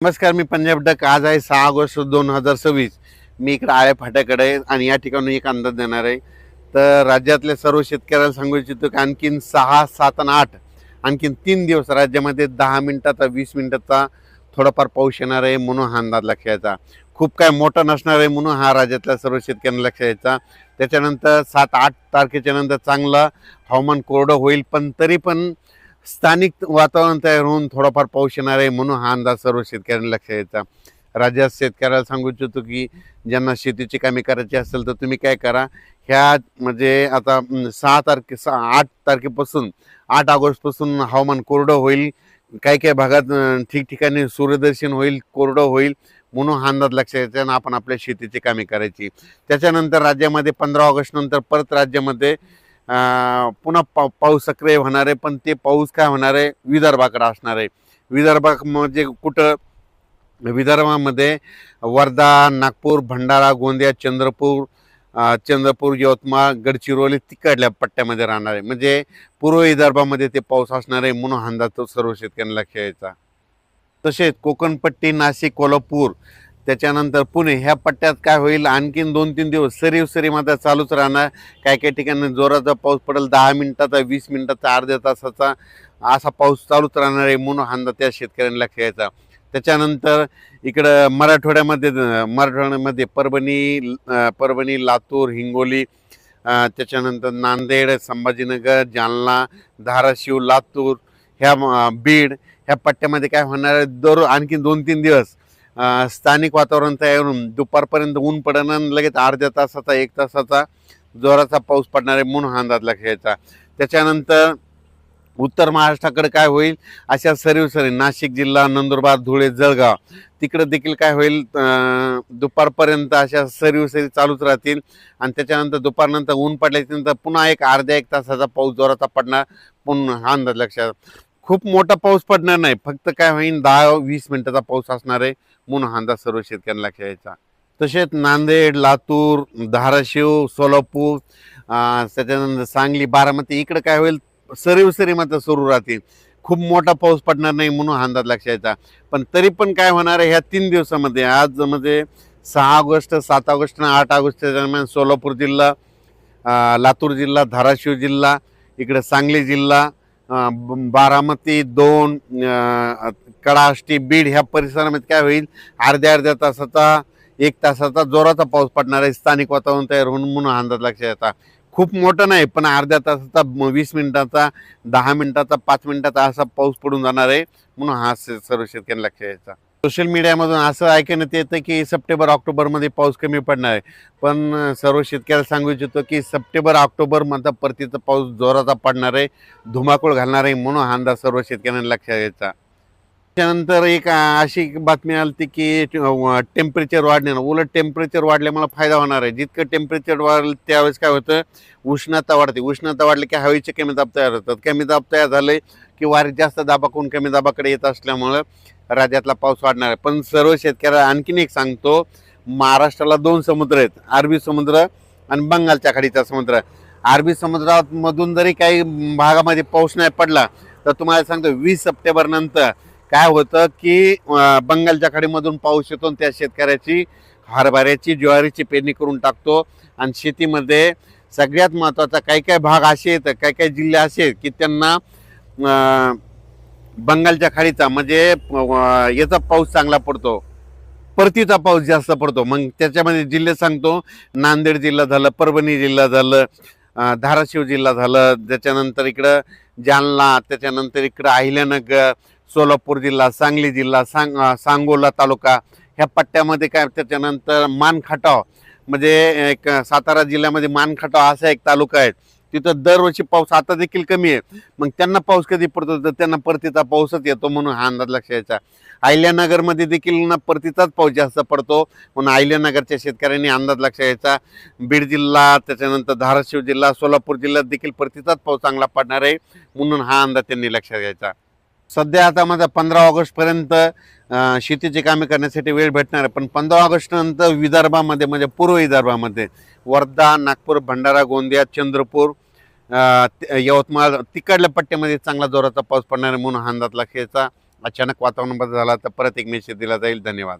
नमस्कार, मी पंजाब डक. आज आहे 6 ऑगस्ट 2026. मी इकडे आळे फाट्याकडे आहे आणि या ठिकाणी एक अंदाज देणार आहे. तर राज्यातल्या सर्व शेतकऱ्याला सांगू इच्छितो की आणखीन 6, 7 आणि 8 आणखीन 3 दिवस राज्यामध्ये 10 मिनिटाचा 20 मिनिटाचा थोडाफार पाऊस येणार आहे, म्हणून हा अंदाज लक्षात घ्यायचा. खूप काय मोठा नसणार आहे, म्हणून हा राज्यातल्या सर्व शेतकऱ्यांना लक्षात घ्यायचा. त्याच्यानंतर 7-8 तारखेच्या नंतर चांगलं हवामान कोरडं होईल, पण तरी पण स्थानिक वातावरण तयार होऊन थोडाफार पाऊस येणार आहे, म्हणून हा अंदाज सर्व शेतकऱ्यांनी लक्षात घ्यायचा. राज्यात शेतकऱ्याला सांगू इच्छितो की ज्यांना शेतीची कामे करायची असेल तर तुम्ही काय करा, ह्या म्हणजे आता 8 तारखेपासून 8 ऑगस्टपासून हवामान कोरडं होईल. काही काही भागात ठिकठिकाणी सूर्यदर्शन होईल, कोरडं होईल, म्हणून हा अंदाज लक्षात घ्यायचा आणि आपण आपल्या शेतीची कामे करायची. त्याच्यानंतर राज्यामध्ये 15 ऑगस्ट नंतर परत राज्यामध्ये पुन्हा पाऊस सक्रिय होणार आहे, पण ते पाऊस काय होणार आहे, विदर्भाकडे असणार आहे. विदर्भात म्हणजे कुठं, विदर्भामध्ये वर्धा, नागपूर, भंडारा, गोंदिया, चंद्रपूर, यवतमाळ, गडचिरोली तिकडल्या पट्ट्यामध्ये राहणार आहे. म्हणजे पूर्व विदर्भामध्ये ते पाऊस असणार आहे, म्हणून अंदाज तो सर्व शेतकऱ्यांना लक्षात यायचा. तसेच कोकणपट्टी, नाशिक, कोल्हापूर, त्याच्यानंतर पुणे ह्या पट्ट्यात काय होईल, आणखीन 2-3 दिवस सरी मात्र चालूच राहणार. काही काही ठिकाणी जोराचा पाऊस पडेल, 10 मिनिटाचा, 20 मिनिटाचा, अर्ध्या तासाचा असा पाऊस चालूच राहणार आहे, म्हणून अंदाज त्या शेतकऱ्यांना लक्षात घ्यायचा. त्याच्यानंतर इकडं मराठवाड्यामध्ये परभणी, लातूर, हिंगोली, त्याच्यानंतर नांदेड, संभाजीनगर, जालना, धाराशिव, लातूर, बीड ह्या पट्ट्यामध्ये काय होणार आहे, आणखी 2-3 दिवस स्थानिक वातावरण तयार होऊन दुपारपर्यंत ऊन पडणार, लगेच अर्ध्या तासाचा 1 तासाचा जोराचा पाऊस पडणार आहे, म्हणून हा अंदाज लक्षात घ्यायचा. त्याच्यानंतर उत्तर महाराष्ट्राकडे काय होईल, अशा सरी नाशिक जिल्हा, नंदुरबार, धुळे, जळगाव तिकडे देखील काय होईल, दुपारपर्यंत अशा सरी चालूच राहतील आणि त्याच्यानंतर दुपारनंतर ऊन पडल्याच्यानंतर पुन्हा अर्ध्या 1 तासाचा पाऊस जोराचा पडणार, म्हणून हा अंदाज लक्षात. खूप मोठा पाऊस पडणार नाही, फक्त काय होईल 10-20 मिनिटाचा पाऊस असणार आहे, म्हणून हा अंदाज सर्व शेतकऱ्यांना लक्षात घ्यायचा. तसेच नांदेड, लातूर, धाराशिव, सोलापूर, त्याच्यानंतर सांगली, बारामती इकडे काय होईल, सरी मात्र सुरू राहतील. खूप मोठा पाऊस पडणार नाही, म्हणून हा अंदाज लक्षात घ्यायचा. पण तरी पण काय होणार आहे, ह्या 3 दिवसामध्ये आज म्हणजे 6 ऑगस्ट, 7 ऑगस्ट आणि 8 ऑगस्टच्या दरम्यान सोलापूर जिल्हा, लातूर जिल्हा, धाराशिव जिल्हा, इकडे सांगली जिल्हा, बारामती 2, कडाष्टी, बीड ह्या परिसरामध्ये काय होईल, अर्ध्या तासाचा 1 तासाचा जोराचा पाऊस पडणार आहे, स्थानिक वातावरण तयार होऊन, म्हणून अंदाज लक्षात येतात. खूप मोठं नाही, पण अर्ध्या तासाचा, 20 मिनिटाचा, 10 मिनिटाचा, 5 मिनिटाचा असा पाऊस पडून जाणार आहे, म्हणून हा सर्व शेतकऱ्यांना लक्षात यायचा. सोशल मीडियामधून असं ऐकण्यात येतं की सप्टेंबर-ऑक्टोबरमध्ये पाऊस कमी पडणार आहे, पण सर्व शेतकऱ्याला सांगू इच्छितो की सप्टेंबर-ऑक्टोबरमध्ये परतीचा पाऊस जोराचा पडणार आहे, धुमाकूळ घालणार आहे, म्हणून हा अंदाज सर्व शेतकऱ्यांना लक्षात घ्यायचा. त्यानंतर एक अशी बातमी आली की टेम्परेचर वाढणे, उलट टेम्परेचर वाढल्यामुळे फायदा होणार आहे. जितकं टेम्परेचर वाढेल त्यावेळेस काय होतं, उष्णता वाढते. उष्णता वाढली की हवेचे कमी दाब तयार होतात. कमी दाब तयार झाले की वारे जास्त दाबाकडून कमी दाबाकडे येत असल्यामुळं राज्यातला पाऊस वाढणार आहे. पण सर्व शेतकऱ्याला आणखीन एक सांगतो, महाराष्ट्राला 2 समुद्र आहेत, अरबी समुद्र आणि बंगालच्या खाडीचा समुद्र. अरबी समुद्रामधून जरी काही भागामध्ये पाऊस नाही पडला तर तुम्हाला सांगतो 20 सप्टेंबर नंतर काय होतं की बंगालच्या खाडीमधून पाऊस येतो आणि त्या शेतकऱ्याची हरभऱ्याची, ज्वारीची पेरणी करून टाकतो. आणि शेतीमध्ये सगळ्यात महत्त्वाचा काही काही भाग असे आहेत, काही काही जिल्हे असे आहेत की त्यांना बंगालच्या खाडीचा म्हणजे याचा पाऊस चांगला पडतो, परतीचा पाऊस जास्त पडतो. मग त्याच्यामध्ये जिल्हे सांगतो, नांदेड जिल्हा झालं, परभणी जिल्हा झालं, धाराशिव जिल्हा झालं, त्याच्यानंतर इकडं जालना, त्याच्यानंतर इकडं अहिल्यानगर, सोलापूर जिल्हा, सांगली जिल्हा, सांगोला तालुका ह्या पट्ट्यामध्ये काय. त्याच्यानंतर मानखटाव म्हणजे एक सातारा जिल्ह्यामध्ये मानखटाव असा एक तालुका आहे, तिथं दरवर्षी पाऊस आता देखील कमी आहे. मग त्यांना पाऊस कधी पडतो तर त्यांना परतीचा पाऊसच येतो, म्हणून हा अंदाज लक्षात यायचा. अहिल्यानगरमध्ये देखील ना परतीचाच पाऊस जास्त पडतो, म्हणून अहिल्यानगरच्या शेतकऱ्यांनी अंदाज लक्षात यायचा. बीड जिल्हा, त्याच्यानंतर धाराशिव जिल्हा, सोलापूर जिल्ह्यात देखील परतीचाच पाऊस चांगला पडणार आहे, म्हणून हा अंदाज त्यांनी लक्षात घ्यायचा. सध्या आता माझा 15 ऑगस्टपर्यंत शेतीची कामे करण्यासाठी वेळ भेटणार आहे, पण 15 ऑगस्ट नंतर विदर्भामध्ये म्हणजे पूर्व विदर्भामध्ये वर्धा, नागपूर, भंडारा, गोंदिया, चंद्रपूर, यवतमाळ तिकडल्या पट्ट्यामध्ये चांगला जोराचा पाऊस पडणार आहे, म्हणून हा अंदाज लक्षात घ्यायचा. अचानक वातावरण बदल झाला तर परत एक मेसेज दिला जाईल. धन्यवाद.